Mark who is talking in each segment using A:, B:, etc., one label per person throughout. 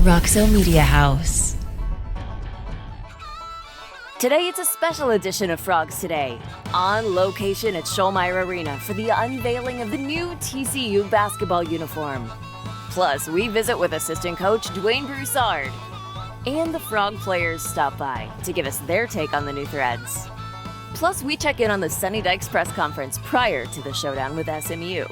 A: Roxo Media House.
B: Today it's a special edition of Frogs Today, on location at Schollmaier Arena for the unveiling of the new TCU basketball uniform. Plus, we visit with Assistant Coach Duane Broussard. And the Frog players stop by to give us their take on the new threads. Plus, we check in on the Coach Dykes press conference prior to the showdown with SMU.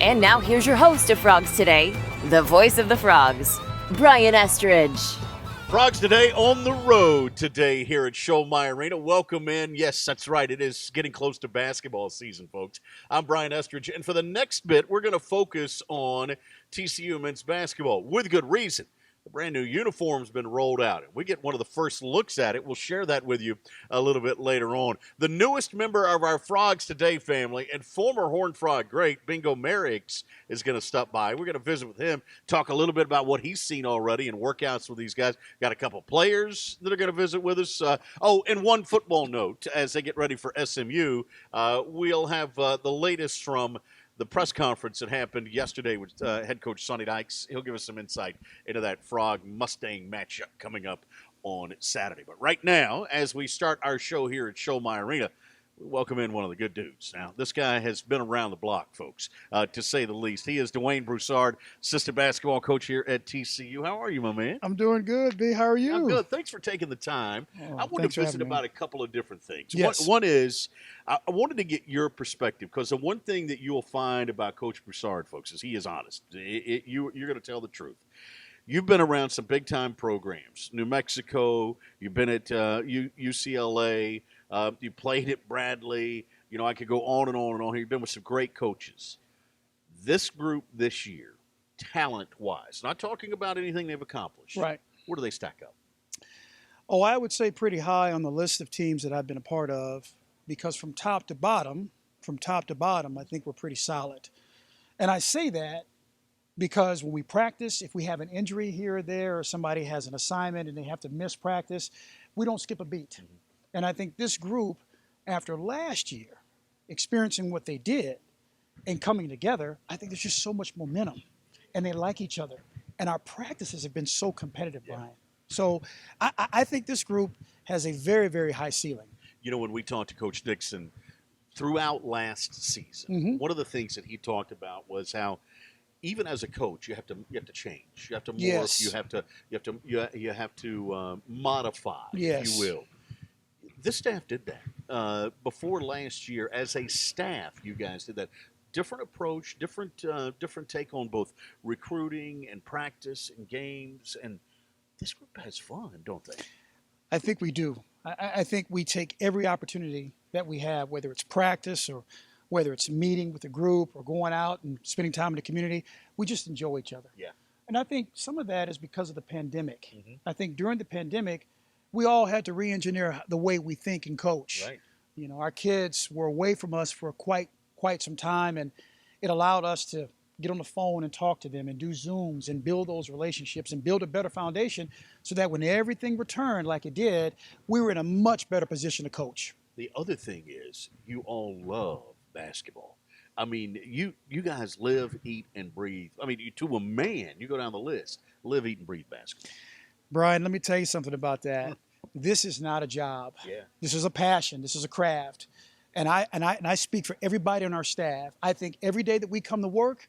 B: And now here's your host of Frogs Today, the voice of the Frogs, Brian Estridge.
C: Frogs Today on the road today here at Schollmaier Arena. Welcome in. Yes, that's right. It is getting close to basketball season, folks. I'm Brian Estridge, and for the next bit, we're going to focus on TCU men's basketball with good reason. The brand new uniform's been rolled out, and we get one of the first looks at it. We'll share that with you a little bit later on. The newest member of our Frogs Today family and former Horned Frog great, Bingo Merriex, is going to stop by. We're going to visit with him, talk a little bit about what he's seen already in workouts with these guys. Got a couple players that are going to visit with us. And one football note, as they get ready for SMU, we'll have the latest from the press conference that happened yesterday with head coach Coach Dykes. He'll give us some insight into that Frog-Mustang matchup coming up on Saturday. But right now, as we start our show here at Schollmaier Arena, we welcome in one of the good dudes. Now, this guy has been around the block, folks, to say the least. He is Duane Broussard, assistant basketball coach here at TCU. How are you, my man?
D: I'm doing good, B. How are you?
C: I'm good. Thanks for taking the time. I wanted to visit about a couple of different things.
D: Yes.
C: One is I wanted to get your perspective, because the one thing that you will find about Coach Broussard, folks, is he is honest. You're going to tell the truth. You've been around some big-time programs. New Mexico, you've been at UCLA, you played at Bradley. You know, I could go on and on and on here. You've been with some great coaches. This group this year, talent-wise, not talking about anything they've accomplished.
D: Right.
C: Where do they stack up?
D: Oh, I would say pretty high on the list of teams that I've been a part of, because from top to bottom, I think we're pretty solid. And I say that because when we practice, if we have an injury here or there, or somebody has an assignment and they have to miss practice, we don't skip a beat. Mm-hmm. And I think this group, after last year, experiencing what they did and coming together, I think there's just so much momentum, and they like each other. And our practices have been so competitive, Brian. So I think this group has a very, very high ceiling.
C: You know, when we talked to Coach Dixon throughout last season, one of the things that he talked about was how, even as a coach, you have to change. You have to morph.
D: Yes.
C: You have to modify,
D: yes,
C: if you will. This staff did that before last year. As a staff, you guys did that. Different approach, different take on both recruiting and practice and games. And this group has fun, don't they?
D: I think we do. I think we take every opportunity that we have, whether it's practice or whether it's meeting with the group or going out and spending time in the community. We just enjoy each other.
C: Yeah.
D: And I think some of that is because of the pandemic.
C: Mm-hmm.
D: I think during the pandemic, we all had to re-engineer the way we think and coach.
C: Right.
D: You know, our kids were away from us for quite some time, and it allowed us to get on the phone and talk to them and do Zooms and build those relationships and build a better foundation so that when everything returned like it did, we were in a much better position to coach.
C: The other thing is, you all love basketball. I mean, you guys live, eat, and breathe. I mean, to a man, you go down the list, live, eat, and breathe basketball.
D: Brian, let me tell you something about that. This is not a job.
C: Yeah.
D: This is a passion. This is a craft. And I speak for everybody on our staff. I think every day that we come to work,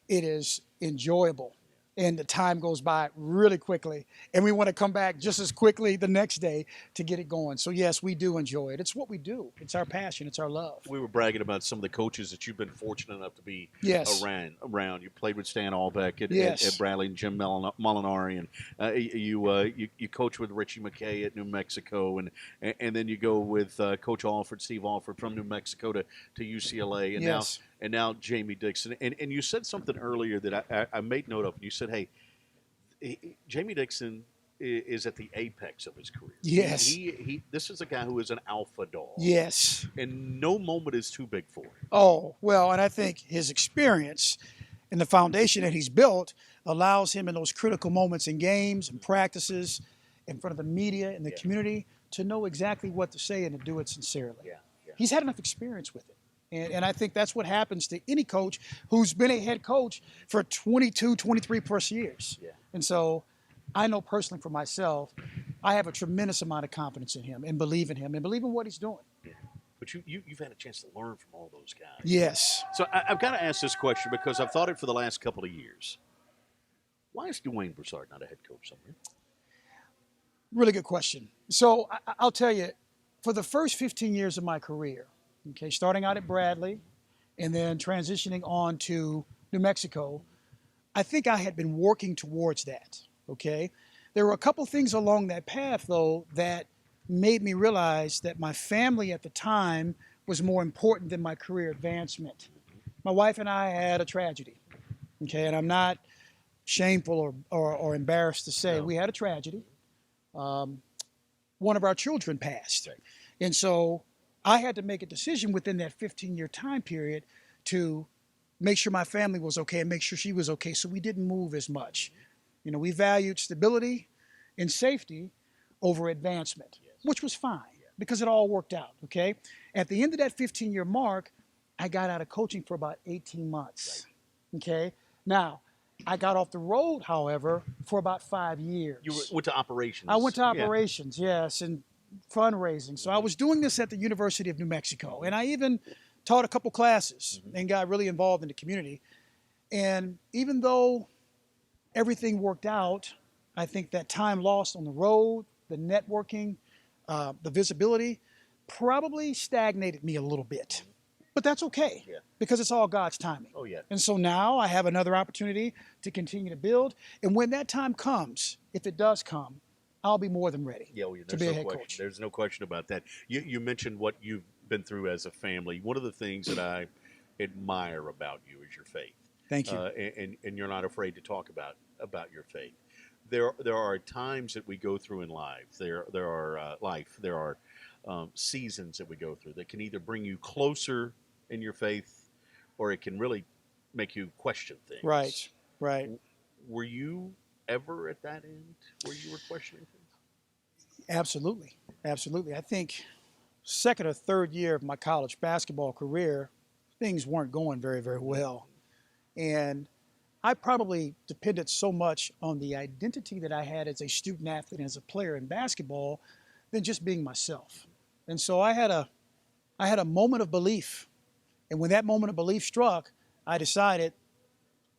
D: it is enjoyable. And the time goes by really quickly. And we want to come back just as quickly the next day to get it going. So, yes, we do enjoy it. It's what we do. It's our passion. It's our love.
C: We were bragging about some of the coaches that you've been fortunate enough to be around. You played with Stan Albeck at Bradley and Jim Molinari. And you coach with Richie McKay at New Mexico. And then you go with Coach Alford, Steve Alford from New Mexico to UCLA. And now Jamie Dixon. And you said something earlier that I made note of. You said, hey, Jamie Dixon is at the apex of his career.
D: Yes.
C: This is a guy who is an alpha dog.
D: Yes.
C: And no moment is too big for him.
D: Oh, well, and I think his experience and the foundation that he's built allows him in those critical moments in games and practices in front of the media and the community to know exactly what to say and to do it sincerely.
C: Yeah.
D: He's had enough experience with it. And I think that's what happens to any coach who's been a head coach for 22, 23 plus years.
C: Yeah.
D: And so I know personally for myself, I have a tremendous amount of confidence in him and believe in him and believe in what he's doing.
C: Yeah. But you've had a chance to learn from all those guys.
D: Yes.
C: So I've got to ask this question because I've thought it for the last couple of years. Why is Duane Broussard not a head coach somewhere?
D: Really good question. So I'll tell you, for the first 15 years of my career, okay, starting out at Bradley and then transitioning on to New Mexico, I think I had been working towards that, okay? There were a couple things along that path, though, that made me realize that my family at the time was more important than my career advancement. My wife and I had a tragedy, okay? And I'm not shameful or embarrassed to say we had a tragedy. One of our children passed.
C: Right.
D: And so I had to make a decision within that 15-year time period to make sure my family was okay and make sure she was okay. So we didn't move as much. You know, we valued stability and safety over advancement, which was fine because it all worked out, okay? At the end of that 15-year mark, I got out of coaching for about 18 months, okay? Now, I got off the road, however, for about 5 years.
C: You went to operations.
D: I went to operations, yes, and fundraising. So I was doing this at the University of New Mexico, and I even taught a couple classes and got really involved in the community. And even though everything worked out, I think that time lost on the road, the networking, the visibility, probably stagnated me a little bit. But that's okay because it's all God's timing.
C: Oh, yeah.
D: And so now I have another opportunity to continue to build. And when that time comes, if it does come, I'll be more than ready to be a head coach.
C: There's no question about that. You mentioned what you've been through as a family. One of the things that I admire about you is your faith.
D: Thank you.
C: And you're not afraid to talk about your faith. There are times that we go through in life. There are seasons that we go through that can either bring you closer in your faith, or it can really make you question things.
D: Right.
C: Were you ever at that end where you were questioning things?
D: Absolutely. I think second or third year of my college basketball career, things weren't going very, very well. And I probably depended so much on the identity that I had as a student athlete and as a player in basketball than just being myself. And so I had a moment of belief. And when that moment of belief struck, I decided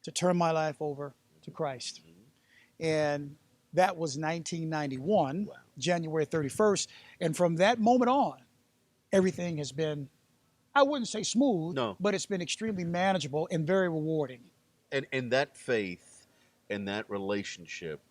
D: to turn my life over to Christ. And that was 1991, January 31st. And from that moment on, everything has been, I wouldn't say smooth, but it's been extremely manageable and very rewarding.
C: And that faith and that relationship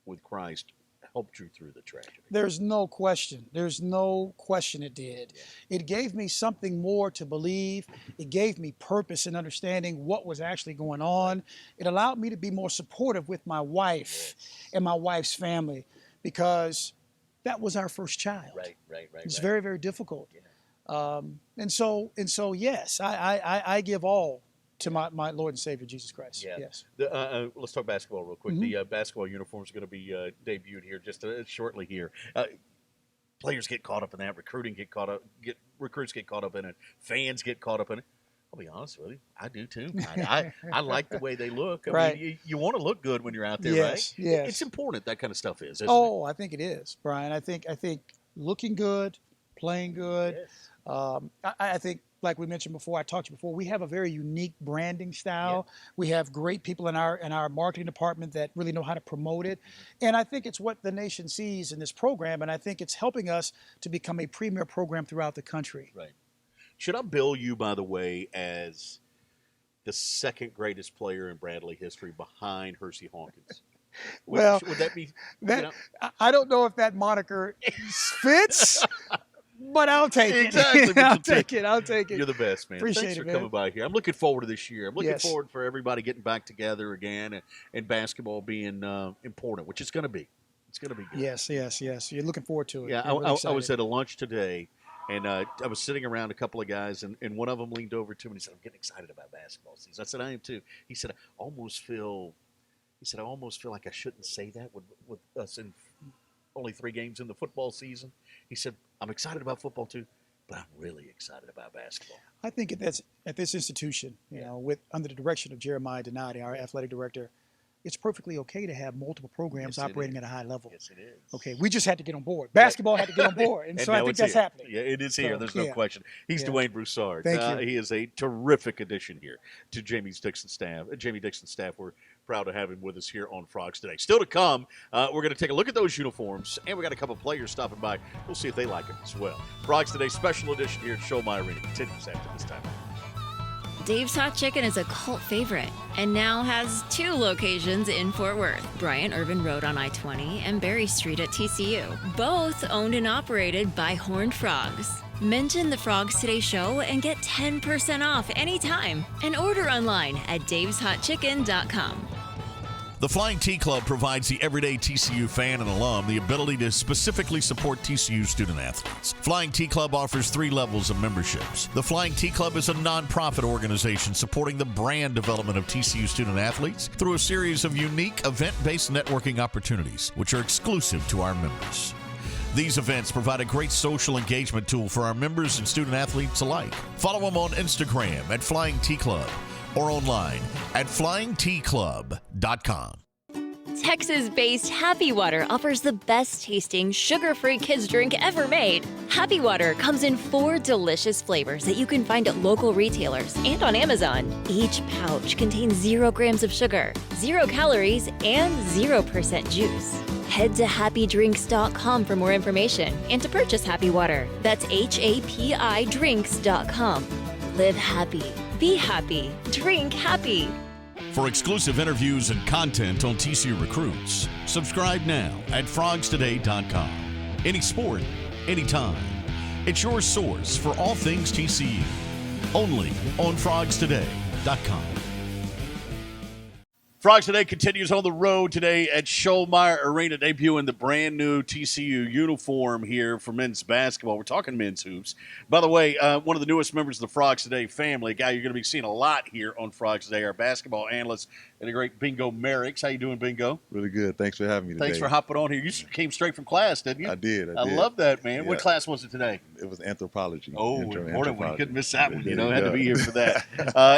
C: with Christ helped you through the tragedy.
D: There's no question. It did. It gave me something more to believe. It gave me purpose in understanding what was actually going on. It allowed me to be more supportive with my wife and my wife's family because that was our first child.
C: Right.
D: It's very, very difficult. And so yes, I give all to my Lord and Savior, Jesus Christ.
C: Yeah.
D: Yes.
C: Let's talk basketball real quick. The basketball uniforms are going to be debuted here just shortly here. Players get caught up in that. Recruits get caught up in it. Fans get caught up in it. I'll be honest with you, I do too. I like the way they look. I mean, you want to look good when you're out there, right?
D: Yes.
C: It's important, that kind of stuff is, isn't it?
D: I think it is, Brian. I think looking good, playing good.
C: Yes.
D: I think, like we mentioned before, I talked to you before, we have a very unique branding style. We have great people in our marketing department that really know how to promote it. And I think it's what the nation sees in this program, and I think it's helping us to become a premier program throughout the country.
C: Right. Should I bill you, by the way, as the second greatest player in Bradley history behind Hersey Hawkins?
D: Well,
C: would that be
D: that I don't know if that moniker fits, but I'll take it.
C: Exactly.
D: I'll take it. I'll take it.
C: You're the best, man.
D: Appreciate
C: Thanks
D: it,
C: for
D: man.
C: coming by here. I'm looking forward to this year. I'm looking
D: Yes.
C: forward for everybody getting back together again and basketball being important, which it's going to be. It's going to be good.
D: Yes. You're looking forward to it.
C: Yeah,
D: You're really
C: I was
D: excited.
C: at a lunch today, and I was sitting around a couple of guys, and one of them leaned over to me and he said, "I'm getting excited about basketball season." I said, "I am too." He said, "I almost feel like I shouldn't say that with us in only 3 games in the football season." He said, "I'm excited about football too, but I'm really excited about basketball."
D: I think at this institution, you know, with under the direction of Jeremiah Donati, our athletic director, it's perfectly okay to have multiple programs
C: Yes, it
D: operating
C: is.
D: at a high level.
C: Yes, it is.
D: Okay, we just had to get on board. Basketball had to get on board, and so I
C: now
D: think
C: it's
D: that's
C: here.
D: happening.
C: Yeah, it is here.
D: So,
C: There's no
D: yeah.
C: question. He's
D: Yeah.
C: Duane Broussard.
D: Thank you.
C: He is a terrific addition here to Jamie Dixon's staff. We're proud to have him with us here on Frogs Today. Still to come, we're going to take a look at those uniforms, and we got a couple players stopping by. We'll see if they like them as well. Frogs Today special edition here at Schollmaier Arena continues after this time.
A: Dave's Hot Chicken is a cult favorite and now has 2 locations in Fort Worth, Bryant Irvin Road on I-20 and Berry Street at TCU, both owned and operated by Horned Frogs. Mention the Frogs Today show and get 10% off anytime and order online at daveshotchicken.com.
E: The Flying T Club provides the everyday TCU fan and alum the ability to specifically support TCU student athletes. Flying T Club offers 3 levels of memberships. The Flying T Club is a nonprofit organization supporting the brand development of TCU student athletes through a series of unique event-based networking opportunities, which are exclusive to our members. These events provide a great social engagement tool for our members and student athletes alike. Follow them on Instagram at Flying T Club or online at flyingtclub.com.
B: Texas-based Happy Water offers the best-tasting, sugar-free kids drink ever made. Happy Water comes in 4 delicious flavors that you can find at local retailers and on Amazon. Each pouch contains 0 grams of sugar, 0 calories, and 0% juice. Head to happydrinks.com for more information and to purchase Happy Water. That's HAPI drinks.com. Live happy, be happy, drink happy.
E: For exclusive interviews and content on TCU recruits, subscribe now at frogstoday.com. Any sport, anytime. It's your source for all things TCU. Only on frogstoday.com.
C: Frogs Today continues on the road today at Schollmaier Arena, debuting the brand new TCU uniform here for men's basketball. We're talking men's hoops. By the way, one of the newest members of the Frogs Today family, a guy you're going to be seeing a lot here on Frogs Today, our basketball analyst and a great Bingo Merriex. How you doing, Bingo?
F: Really good. Thanks for having me today.
C: Thanks for hopping on here. You came straight from class, didn't you?
F: I did.
C: I love that, man.
F: Yeah.
C: What class was it today?
F: It was anthropology.
C: Oh, important one. You
F: Anthropology.
C: couldn't miss that one.
F: There
C: You know,
F: you
C: had to
F: go.
C: be here for that.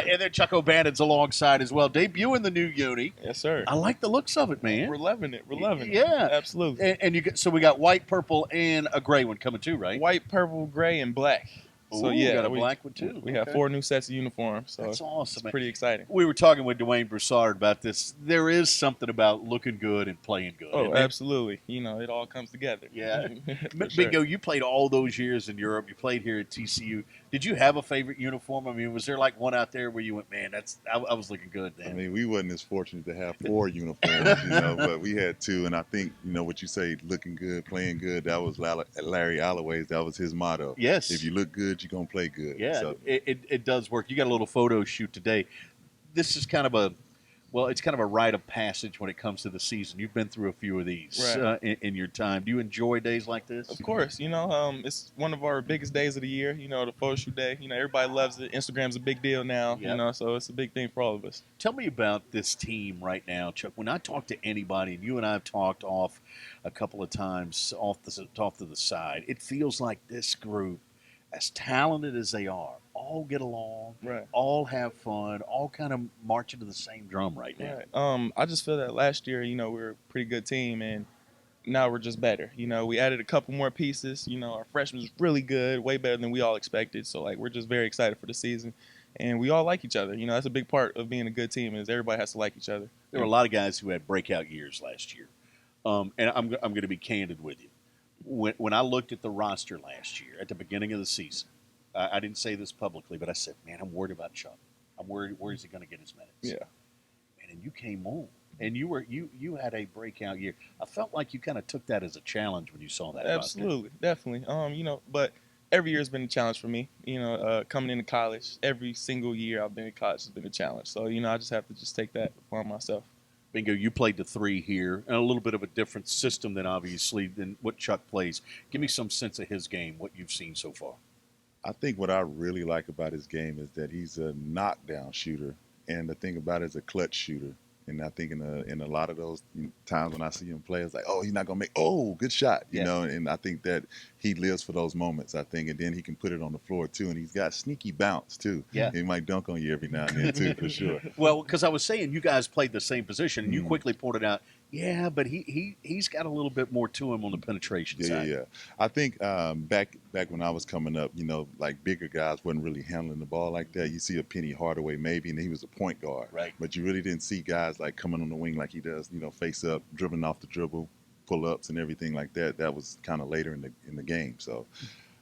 C: And then Chuck O'Bannon's alongside as well, debuting the new uni.
G: Yes, sir.
C: I like the looks of it, man.
G: We're loving it. We're loving it.
C: Yeah.
G: Absolutely.
C: And so we got white, purple, and a gray one coming too, right?
G: White, purple, gray, and black. So
C: Ooh,
G: yeah,
C: got a black one too.
G: We have
C: Okay.
G: 4 new sets of uniforms. So
C: That's awesome,
G: it's
C: man.
G: pretty exciting.
C: We were talking with Duane Broussard about this. There is something about looking good and playing good.
G: Oh,
C: isn't there?
G: absolutely. You know, it all comes together.
C: Yeah.
G: For sure.
C: Bingo, you played all those years in Europe. You played here at TCU. Did you have a favorite uniform? I mean, was there like one out there where you went, man, I was looking good then?
F: I mean, we wasn't as fortunate to have 4 uniforms, but we had 2. And I think, what you say, looking good, playing good, that was Larry Alloway's. That was his motto.
C: Yes.
F: If you look good, you're going to play good.
C: Yeah,
F: So,
C: it does work. You got a little photo shoot today. This is kind of a rite of passage when it comes to the season. You've been through a few of these
G: Right.
C: in your time. Do you enjoy days like this?
G: Of course, it's one of our biggest days of the year. The photo shoot day. Everybody loves it. Instagram's a big deal now.
C: Yep.
G: So it's a big thing for all of us.
C: Tell me about this team right now, Chuck. When I talk to anybody, and you and I have talked off a couple of times off to the side, it feels like this group, as talented as they are, all get along,
G: Right.
C: all have fun, all kind of marching to the same drum right now.
G: Right. I just feel that last year, we were a pretty good team, and now we're just better. You know, we added a couple more pieces. You know, our freshmen was really good, way better than we all expected. So, like, we're just very excited for the season. And we all like each other. You know, that's a big part of being a good team is everybody has to like each other.
C: There were a lot of guys who had breakout years last year. And I'm going to be candid with you. When I looked at the roster last year, at the beginning of the season, I didn't say this publicly, but I said, man, I'm worried about Chuck. I'm worried, where is he going to get his minutes?
G: Yeah.
C: Man, and you came on. And you had a breakout year. I felt like you kind of took that as a challenge when you saw that.
G: Absolutely, definitely. You know, but every year has been a challenge for me. You know, coming into college, every single year I've been in college has been a challenge. So, you know, I just have to just take that upon myself.
C: Bingo, you played the 3 here, and a little bit of a different system than what Chuck plays. Give me some sense of his game, what you've seen so far.
F: I think what I really like about his game is that he's a knockdown shooter, and the thing about it is a clutch shooter. And I think in a lot of those times when I see him play, it's like, oh, he's not going to make, oh, good shot, you know. And I think that he lives for those moments, I think. And then he can put it on the floor, too. And he's got sneaky bounce, too.
C: Yeah.
F: He might dunk on you every now and then, too, for sure.
C: Well, because I was saying you guys played the same position, and you quickly pointed out, yeah, but he's got a little bit more to him on the penetration side.
F: Yeah. I think back when I was coming up, you know, like bigger guys wasn't really handling the ball like that. You see a Penny Hardaway maybe, and he was a point guard.
C: Right.
F: But you really didn't see guys like coming on the wing like he does, you know, face up, dribbling off the dribble, pull-ups and everything like that. That was kind of later in the game. So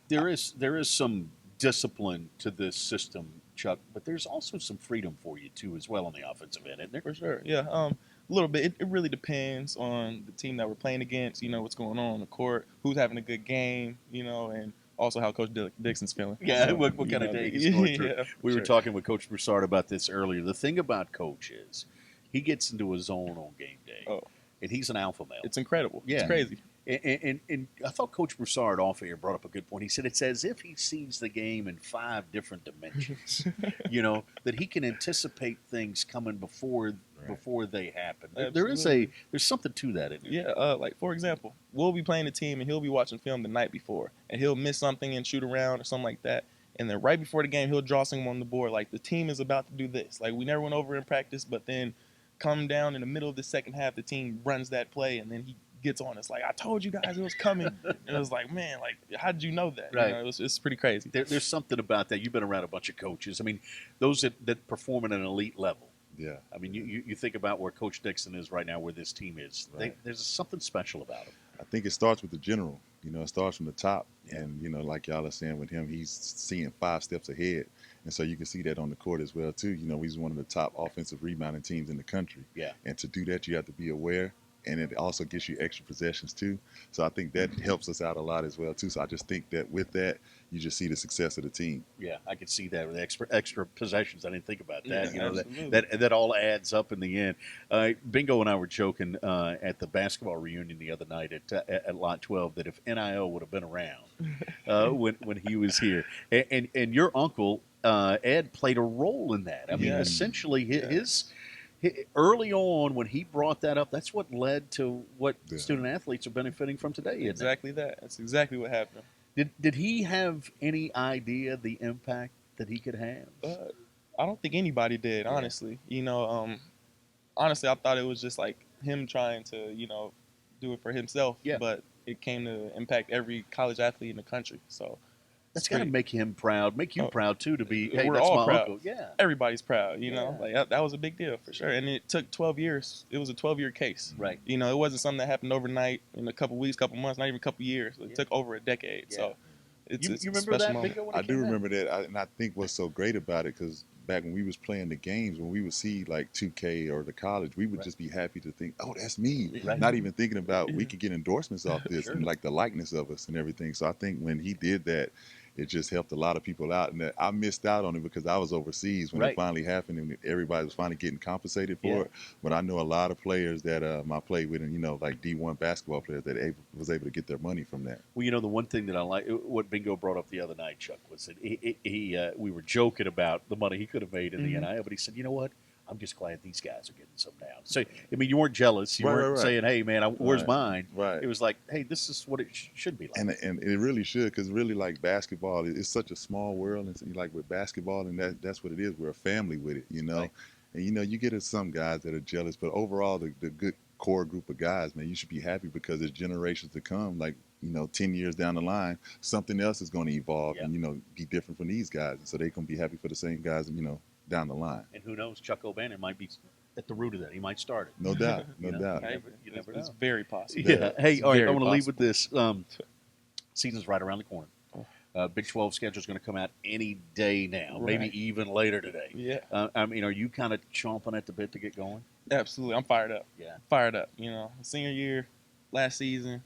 C: there is some discipline to this system, Chuck, but there's also some freedom for you, too, as well on the offensive end, isn't there?
G: For sure, yeah. A little bit. It really depends on the team that we're playing against, you know, what's going on the court, who's having a good game, you know, and also how Coach Dixon's feeling.
C: Yeah,
G: so,
C: what kind of day he's going through.
G: Yeah,
C: we were talking with Coach Broussard about this earlier. The thing about Coach is he gets into a zone on game day, and he's an alpha male.
G: It's incredible.
C: Yeah.
G: It's crazy.
C: And I thought Coach Broussard off air brought up a good point. He said it's as if he sees the game in 5 different dimensions, you know, that he can anticipate things coming before they happen. There's something to that in there.
G: Yeah, like, for example, we'll be playing a team, and he'll be watching film the night before, and he'll miss something and shoot around or something like that. And then right before the game, he'll draw something on the board, like, the team is about to do this. Like, we never went over in practice, but then come down in the middle of the second half, the team runs that play, and then he gets on. It's like, I told you guys it was coming. And it was like, man, like, how did you know that?
C: Right.
G: You know, it's pretty crazy.
C: There's something about that. You've been around a bunch of coaches. I mean, those that perform at an elite level.
F: Yeah.
C: I mean, you think about where Coach Dixon is right now, where this team is.
F: Right.
C: There's something special about him.
F: I think it starts with the general. You know, it starts from the top. And, you know, like y'all are saying with him, he's seeing 5 steps ahead. And so you can see that on the court as well, too. You know, he's one of the top offensive rebounding teams in the country.
C: Yeah.
F: And to do that, you have to be aware. And it also gives you extra possessions, too. So I think that helps us out a lot as well, too. So I just think that with that, you just see the success of the team.
C: Yeah, I could see that with extra possessions. I didn't think about that.
G: Yeah,
C: you know,
G: absolutely.
C: that all adds up in the end. Bingo and I were joking at the basketball reunion the other night at Lot 12 that if NIL would have been around when he was here, and your uncle Ed played a role in that. I mean, essentially his early on when he brought that up, that's what led to what student athletes are benefiting from today. Isn't
G: Exactly that. That's exactly what happened.
C: Did he have any idea the impact that he could have?
G: I don't think anybody did, honestly. You know, honestly, I thought it was just like him trying to, you know, do it for himself.
C: Yeah.
G: But it came to impact every college athlete in the country. So
C: that's got to make him proud, make you proud too, to be. Hey,
G: we're
C: that's
G: all
C: my
G: proud.
C: uncle. Yeah,
G: everybody's proud. You know, like that was a big deal for sure. And it took 12 years. It was a 12-year case.
C: Right.
G: You know, it wasn't something that happened overnight in a couple weeks, couple months, not even a couple years. It took over a decade.
C: Yeah.
G: So it's
C: you
G: a
C: remember
G: special
C: that?
G: moment.
C: Bingo, when
F: I
C: it
F: do
C: came out?
F: remember that, and I think what's so great about it, because back when we was playing the games, when we would see like 2K or the college, we would just be happy to think, oh, that's me.
C: Right.
F: Not even thinking about we could get endorsements off this
C: Sure.
F: and like the likeness of us and everything. So I think when he did that, it just helped a lot of people out. And I missed out on it because I was overseas when it finally happened and everybody was finally getting compensated for it. But I know a lot of players that I played with, and, you know, like D1 basketball players that was able to get their money from that.
C: Well, you know, the one thing that I like, what Bingo brought up the other night, Chuck, was that we were joking about the money he could have made in the NIL, but he said, you know what? I'm just glad these guys are getting some now. So, I mean, you weren't jealous. You weren't saying, hey, man, where's mine?
F: Right.
C: It was like, hey, this is what it should be like.
F: And it really should, because really, like, basketball, it's such a small world. And like with basketball, and that's what it is. We're a family with it, you know.
C: Right.
F: And, you know, you get some guys that are jealous, but overall, the good core group of guys, man, you should be happy because there's generations to come, like, 10 years down the line, something else is going to evolve and, be different from these guys. And so they can be happy for the same guys, down the line.
C: And who knows, Chuck O'Bannon might be at the root of that. He might start it.
F: No doubt, no doubt.
C: You never
G: It's
C: know.
G: very possible.
C: Yeah. Hey, all right, I
G: very
C: want to leave with
G: possible.
C: this. Season's right around the corner. Big 12 schedule is going to come out any day now, maybe
G: Right.
C: even later today.
G: Yeah.
C: I mean, are you kind of chomping at the bit to get going?
G: Absolutely. I'm fired up.
C: Yeah.
G: Fired up. Senior year, last season,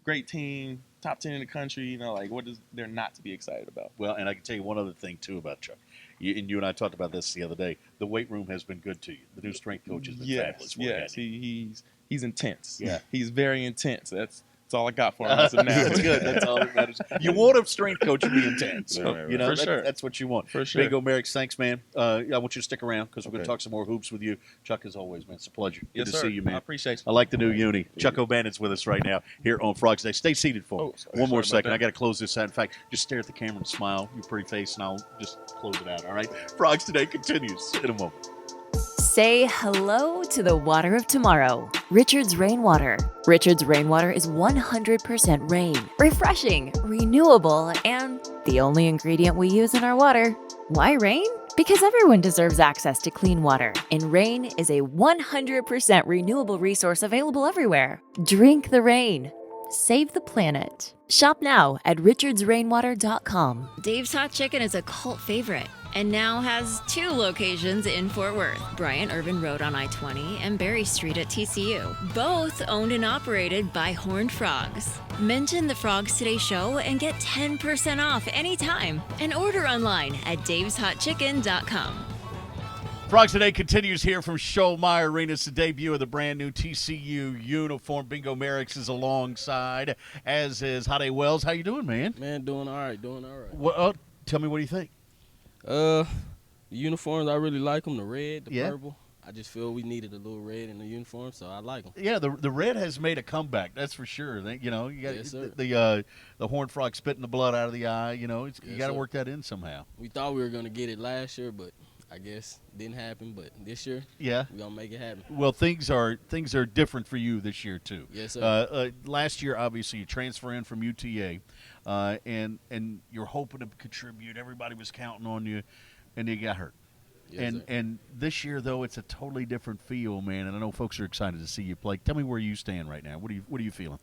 G: great team, top 10 in the country, like what is there not to be excited about?
C: Well, and I can tell you one other thing, too, about Chuck. You and I talked about this the other day. The weight room has been good to you. The new strength coach has been fabulous.
G: Yes. He's intense.
C: Yeah.
G: He's very intense. That's all I got for him as of now.
C: That's good. That's all that matters. You want a strength coach to be intense.
F: Right.
C: For
G: For sure.
C: That's what you want.
G: For sure.
C: Bingo Merriex, thanks, man. I want you to stick around because we're going to
F: Okay.
C: talk some more hoops with you. Chuck, as always, man, it's a pleasure. Good
G: Yes,
C: to
G: sir.
C: see you, man.
G: I appreciate
C: I
G: you.
C: like the new uni. Chuck O'Bannon's with us right now here on Frogs Day. Stay seated for me.
G: Oh, sorry.
C: One more
G: Sorry about
C: second.
G: that.
C: I got to close this out. In fact, just stare at the camera and smile, your pretty face, and I'll just close it out, all right? Frogs Today continues in a moment.
B: Say hello to the water of tomorrow. Richard's Rainwater. Richard's Rainwater is 100% rain, refreshing, renewable, and the only ingredient we use in our water. Why rain? Because everyone deserves access to clean water, and rain is a 100% renewable resource available everywhere. Drink the rain. Save the planet. Shop now at richardsrainwater.com.
A: Dave's Hot Chicken is a cult favorite and now has 2 locations in Fort Worth, Bryant Irvin Road on I-20 and Berry Street at TCU, both owned and operated by Horned Frogs. Mention the Frogs Today show and get 10% off anytime and order online at daveshotchicken.com.
C: Frogs Today continues here from Schollmaier Arena. It's the debut of the brand new TCU uniform. Bingo Merriex is alongside, as is Hade Wells. How you doing, man?
H: Man, doing all right.
C: Well, tell me, what do you think?
H: The uniforms, I really like them. The red, the
C: Yeah.
H: purple. I just feel we needed a little red in the uniform, so I like them.
C: Yeah, the red has made a comeback. That's for sure. You got
H: Yes, sir.
C: the horned frog spitting the blood out of the eye. You got to
H: Yes, sir.
C: work that in somehow.
H: We thought we were going to get it last year, but I guess didn't happen. But this year,
C: Yeah.
H: we're going to make it happen.
C: Well, things are different for you this year too.
H: Yes, sir.
C: Last year, obviously, you transfer in from UTA, and you're hoping to contribute. Everybody was counting on you, and you got hurt.
H: Yes, sir.
C: And this year, though, it's a totally different feel, man. And I know folks are excited to see you play. Tell me where you stand right now. What are you feeling?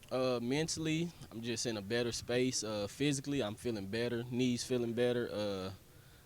H: Mentally, I'm just in a better space. Physically, I'm feeling better. Knees feeling better.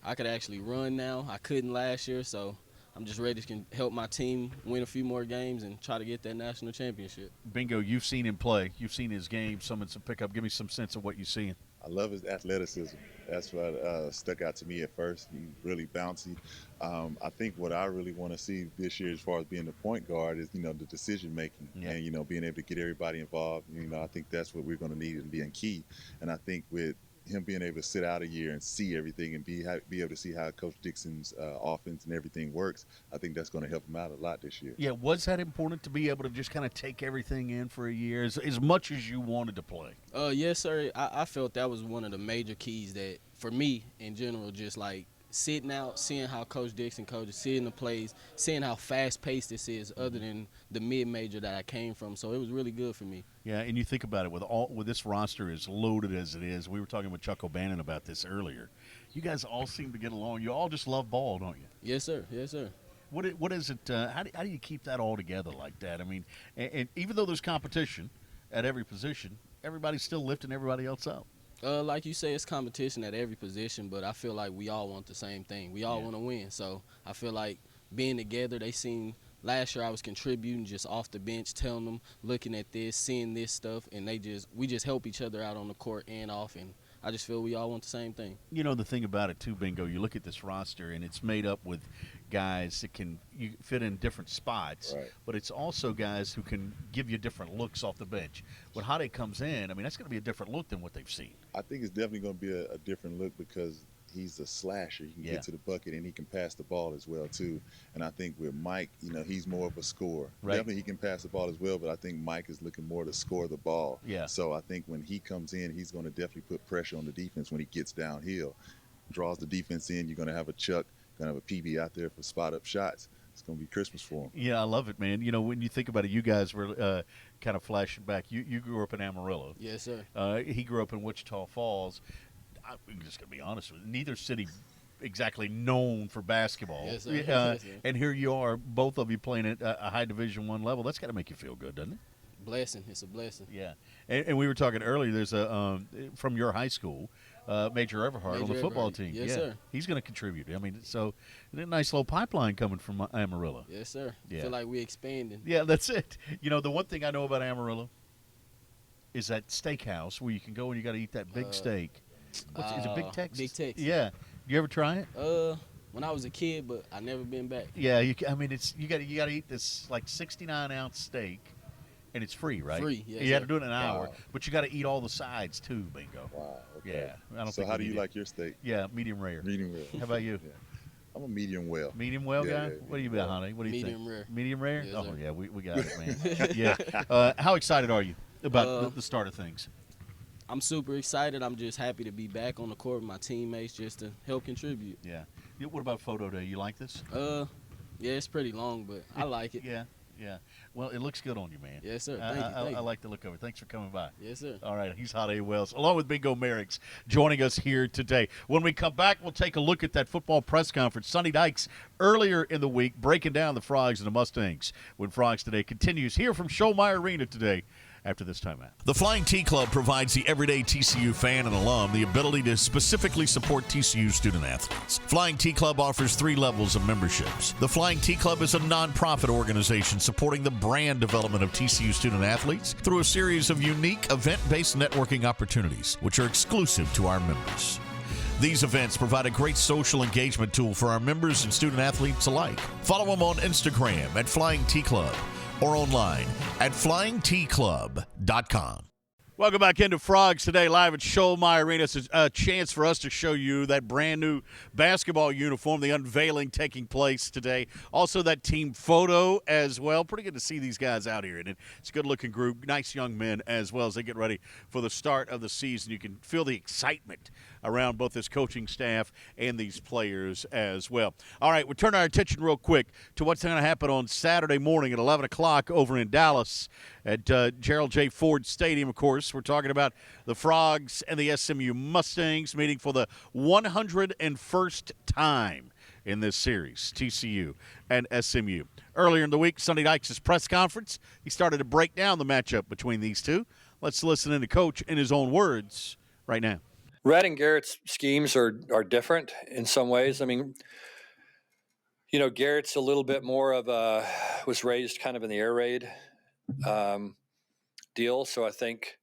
H: I could actually run now. I couldn't last year, so I'm just ready to help my team win a few more games and try to get that national championship.
C: Bingo, you've seen him play. You've seen his game, some pickup. Give me some sense of what you're seeing.
F: I love his athleticism. That's what stuck out to me at first. He's really bouncy. I think what I really want to see this year as far as being the point guard is, the decision making and, being able to get everybody involved. I think that's what we're going to need and being key. And I think with him being able to sit out a year and see everything and be able to see how Coach Dixon's offense and everything works, I think that's going to help him out a lot this year.
C: Yeah, was that important to be able to just kind of take everything in for a year as much as you wanted to play?
H: Yes, sir. I felt that was one of the major keys that, for me in general, just like sitting out, seeing how Coach Dixon coaches, seeing the plays, seeing how fast-paced this is other than the mid-major that I came from. So it was really good for me.
C: Yeah, and you think about it, with this roster as loaded as it is, we were talking with Chuck O'Bannon about this earlier. You guys all seem to get along. You all just love ball, don't you?
H: Yes, sir. Yes, sir.
C: What is it? How do you keep that all together like that? I mean, and even though there's competition at every position, everybody's still lifting everybody else up.
H: Like you say, it's competition at every position, but I feel like we all want the same thing. We all want to win. So I feel like being together, they seen last year I was contributing just off the bench, telling them, looking at this, seeing this stuff, and we just help each other out on the court and off, and I just feel we all want the same thing. The
C: thing about it, too, Bingo, you look at this roster, and it's made up with guys that you fit in different spots,
F: Right.
C: but it's also guys who can give you different looks off the bench. When Hade comes in, I mean, that's going to be a different look than what they've seen.
F: I think it's definitely going to be a different look because he's a slasher. He can get to the bucket and he can pass the ball as well too. And I think with Mike, he's more of a scorer.
C: Right.
F: Definitely he can pass the ball as well, but I think Mike is looking more to score the ball.
C: Yeah.
F: So I think when he comes in, he's going to definitely put pressure on the defense when he gets downhill. Draws the defense in, you're going to have a Chuck, going to have a PB out there for spot up shots. It's going to be Christmas for him.
E: Yeah, I love it, man. You know, when you think about it, you guys were kind of flashing back. You grew up in Amarillo.
H: Yes, sir.
E: He grew up in Wichita Falls. I'm just going to be honest with you. Neither city exactly known for basketball.
H: Yes, sir. Yes, sir.
E: And here you are, both of you playing at a high Division I level. That's got to make you feel good, doesn't it?
H: Blessing. It's a blessing.
E: Yeah. And we were talking earlier, there's a from your high school, Major Everhart on the football team.
H: Yes,
E: yeah.
H: sir.
E: He's going to contribute. I mean, so a nice little pipeline coming from Amarillo.
H: Yes, sir.
E: Yeah.
H: Feel like we expanding.
E: Yeah, that's it. You know, the one thing I know about Amarillo is that steakhouse where you can go and you got to eat that big steak. Is it Big Tex?
H: Big Tex.
E: Yeah. You ever try it?
H: When I was a kid, but I never been back.
E: Yeah, I mean, you got to eat this like 69-ounce steak, and it's free, right?
H: Free, yes,
E: you have
H: sir.
E: to do it in an hour,
F: Wow.
E: but you got to eat all the sides too. Bingo.
F: Wow. Okay.
E: Yeah. I don't
F: So
E: think
F: how
E: we
F: do you
E: need it.
F: like your steak?
E: Yeah, medium rare.
F: Medium well.
E: How about you?
F: Yeah. I'm a medium well.
E: Medium well
F: Yeah,
E: guy?
F: yeah,
E: What do you
F: medium
E: got, honey? What do you
H: Medium
E: think?
H: rare.
E: Medium rare?
H: Yes,
E: Oh,
H: sir.
E: yeah, we got it, man. Yeah. How excited are you about the start of things?
H: I'm super excited. I'm just happy to be back on the court with my teammates just to help contribute.
E: Yeah. What about photo day? You like this?
H: Yeah, it's pretty long, but I like it.
E: Yeah. Well, it looks good on you, man.
H: Yes, sir. Thank you.
E: I like the look of it. Thanks for coming by.
H: Yes, sir.
E: All right, he's Hot A. Wells, along with Bingo Merriex, joining us here today. When we come back, we'll take a look at that football press conference. Sonny Dykes, earlier in the week, breaking down the Frogs and the Mustangs. When Frogs Today continues here from Schollmaier Arena today, after this timeout. The Flying T Club provides the everyday TCU fan and alum the ability to specifically support TCU student athletes. Flying T Club offers 3 levels of memberships. The Flying T Club is a nonprofit organization supporting the brand development of TCU student athletes through a series of unique event-based networking opportunities, which are exclusive to our members. These events provide a great social engagement tool for our members and student athletes alike. Follow them on Instagram at Flying T Club or online at flyingtclub.com. Welcome back into Frogs Today, live at Schollmaier Arena. It's a chance for us to show you that brand new basketball uniform, the unveiling taking place today. Also, that team photo as well. Pretty good to see these guys out here. And it's a good-looking group, nice young men as well as they get ready for the start of the season. You can feel the excitement around both this coaching staff and these players as well. All right, we'll turn our attention real quick to what's going to happen on Saturday morning at 11 o'clock over in Dallas at Gerald J. Ford Stadium, of course. We're talking about the Frogs and the SMU Mustangs meeting for the 101st time in this series, TCU and SMU. Earlier in the week, Sonny Dykes' press conference, he started to break down the matchup between these two. Let's listen in to Coach in his own words right now.
I: Red and Garrett's schemes are different in some ways. I mean, you know, Garrett's a little bit more of a was raised kind of in the air raid deal. So I think,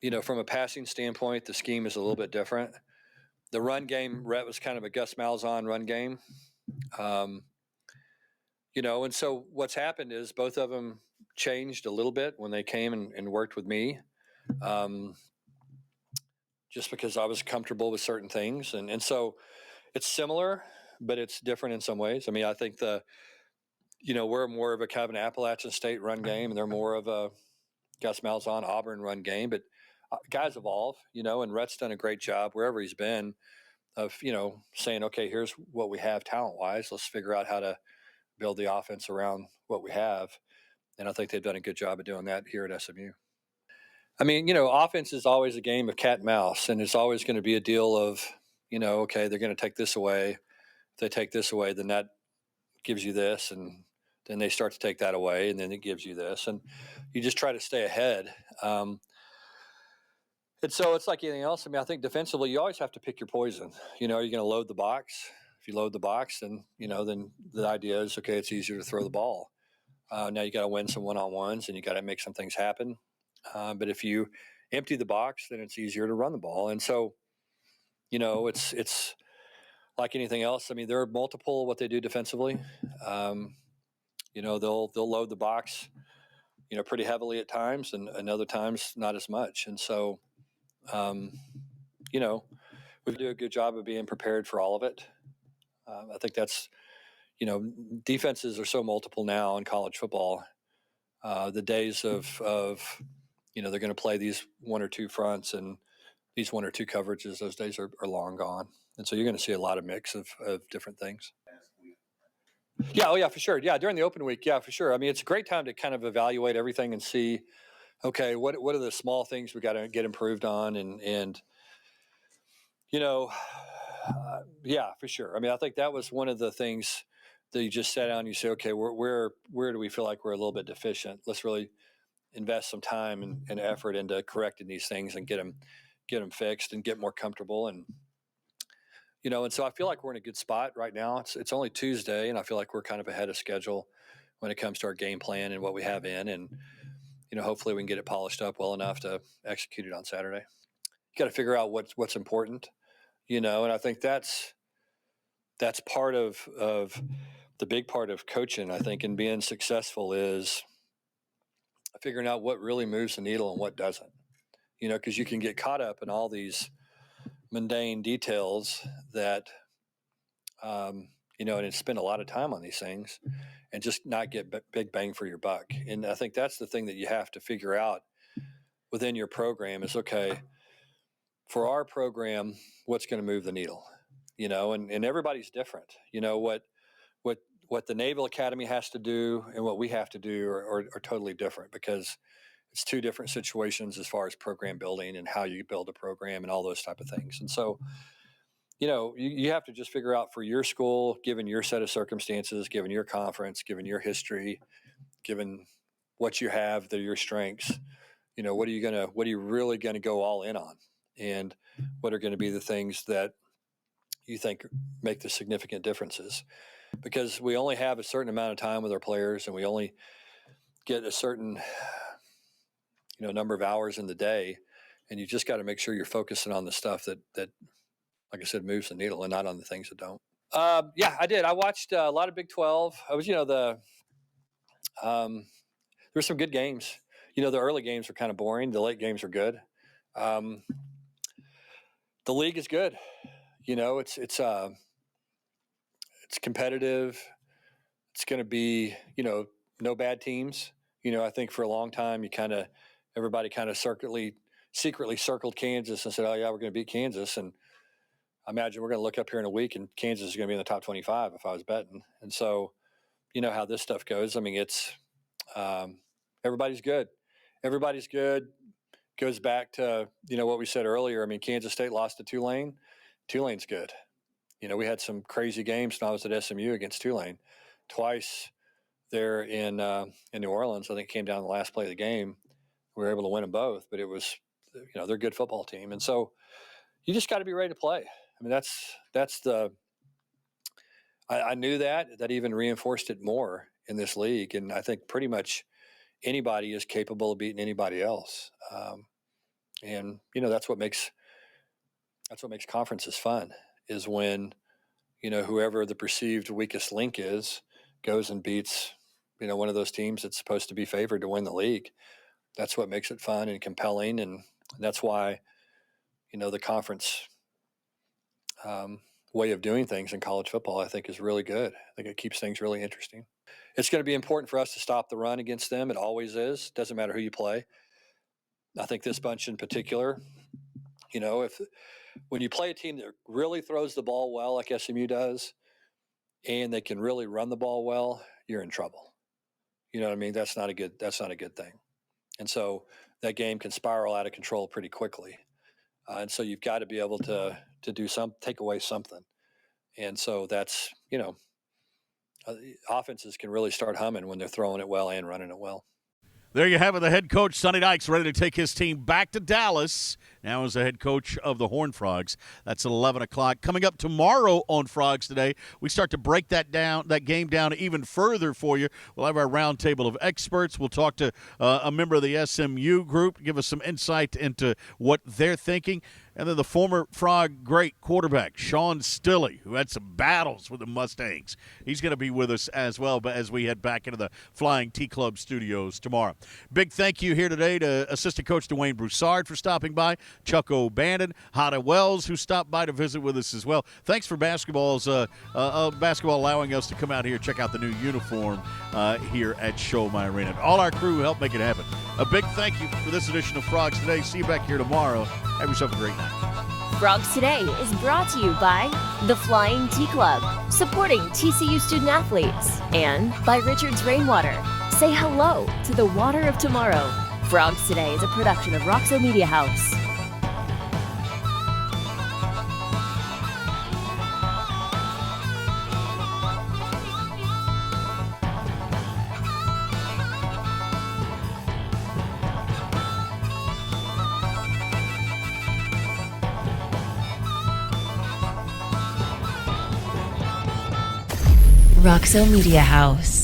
I: you know, from a passing standpoint, the scheme is a little bit different. The run game, Rhett was kind of a Gus Malzahn run game. You know, and so what's happened is both of them changed a little bit when they came and worked with me. Just because I was comfortable with certain things. And so it's similar, but it's different in some ways. I mean, I think we're more of a kind of an Appalachian State run game, and they're more of a Gus Malzahn Auburn run game. But guys evolve, you know, and Rhett's done a great job wherever he's been of, you know, saying, okay, here's what we have talent-wise. Let's figure out how to build the offense around what we have. And I think they've done a good job of doing that here at SMU. I mean, you know, offense is always a game of cat and mouse, and it's always going to be a deal of, you know, okay, they're going to take this away. If they take this away, then that gives you this, and then they start to take that away, and then it gives you this, and you just try to stay ahead. And so it's like anything else. I mean, I think defensively, you always have to pick your poison. You know, you're going to load the box. If you load the box, then, you know, then the idea is, okay, it's easier to throw the ball. Now you got to win some one-on-ones, and you got to make some things happen. But if you empty the box, then it's easier to run the ball. And so, you know, it's like anything else. I mean, there are multiple what they do defensively. You know, they'll load the box, you know, pretty heavily at times, and other times not as much. And so, you know, we do a good job of being prepared for all of it. I think that's, you know, defenses are so multiple now in college football. The days of you know, they're going to play these 1 or 2 fronts and these 1 or 2 coverages, those days are long gone. And so you're going to see a lot of mix of different things. Yeah, oh yeah, for sure. Yeah, during the open week, yeah, for sure. I mean, it's a great time to kind of evaluate everything and see, okay, what are the small things we got to get improved on, and you know, yeah, for sure. I mean, I think that was one of the things that you just sat down and you say, okay, where do we feel like we're a little bit deficient? Let's really invest some time and effort into correcting these things and get them fixed and get more comfortable. And and so I feel like we're in a good spot right now. It's only Tuesday, and I feel like we're kind of ahead of schedule when it comes to our game plan and what we have in, and hopefully we can get it polished up well enough to execute it on Saturday. You got to figure out what's important, and I think that's part of the big part of coaching, I think, and being successful is figuring out what really moves the needle and what doesn't. Because you can get caught up in all these mundane details that, and spend a lot of time on these things and just not get big bang for your buck. And I think that's the thing that you have to figure out within your program is, okay, for our program, what's going to move the needle? And everybody's different. What the Naval Academy has to do and what we have to do are totally different, because it's two different situations as far as program building and how you build a program and all those type of things. And so, you have to just figure out for your school, given your set of circumstances, given your conference, given your history, given what you have, that are your strengths, what are you really going to go all in on? And what are going to be the things that you think make the significant differences? Because we only have a certain amount of time with our players, and we only get a certain number of hours in the day, and you just got to make sure you're focusing on the stuff that like I said, moves the needle, and not on the things that don't. Yeah, I did. I watched a lot of Big 12. I was, there were some good games. The early games were kind of boring. The late games were good. The league is good. It's competitive. It's going to be, no bad teams. I think for a long time, everybody kind of secretly circled Kansas and said, oh yeah, we're going to beat Kansas. And I imagine we're going to look up here in a week and Kansas is going to be in the top 25 if I was betting. And so, how this stuff goes. I mean, it's everybody's good. Everybody's good. Goes back to, what we said earlier. I mean, Kansas State lost to Tulane. Tulane's good. We had some crazy games when I was at SMU against Tulane. Twice there in New Orleans, I think it came down to the last play of the game. We were able to win them both, but it was, they're a good football team. And so you just got to be ready to play. I mean, I knew that even reinforced it more in this league. And I think pretty much anybody is capable of beating anybody else. And that's what makes conferences fun, is when, whoever the perceived weakest link is goes and beats, one of those teams that's supposed to be favored to win the league. That's what makes it fun and compelling. And that's why, the conference way of doing things in college football, I think, is really good. I think it keeps things really interesting. It's going to be important for us to stop the run against them. It always is. Doesn't matter who you play. I think this bunch in particular, when you play a team that really throws the ball well, like SMU does, and they can really run the ball well, you're in trouble. You know what I mean? That's not a good thing. And so that game can spiral out of control pretty quickly. And so you've got to be able to take away something. And so that's, offenses can really start humming when they're throwing it well and running it well.
E: There you have it, the head coach, Sonny Dykes, ready to take his team back to Dallas. Now as the head coach of the Horned Frogs. That's at 11 o'clock. Coming up tomorrow on Frogs Today, we start to break that game down even further for you. We'll have our roundtable of experts. We'll talk to a member of the SMU group, give us some insight into what they're thinking. And then the former Frog great quarterback, Sean Stilley, who had some battles with the Mustangs. He's going to be with us as well, but as we head back into the Flying T Club studios tomorrow. Big thank you here today to Assistant Coach Duane Broussard for stopping by, Chuck O'Bannon, Hada Wells, who stopped by to visit with us as well. Thanks for basketball allowing us to come out here and check out the new uniform here at Schollmaier Arena. All our crew helped make it happen. A big thank you for this edition of Frogs Today. See you back here tomorrow. Have yourself a great night.
B: Frogs Today is brought to you by the Flying Tea Club, supporting TCU student athletes, and by Richard's Rainwater. Say hello to the water of tomorrow. Frogs Today is a production of Roxo Media House.
A: Roxo Media House.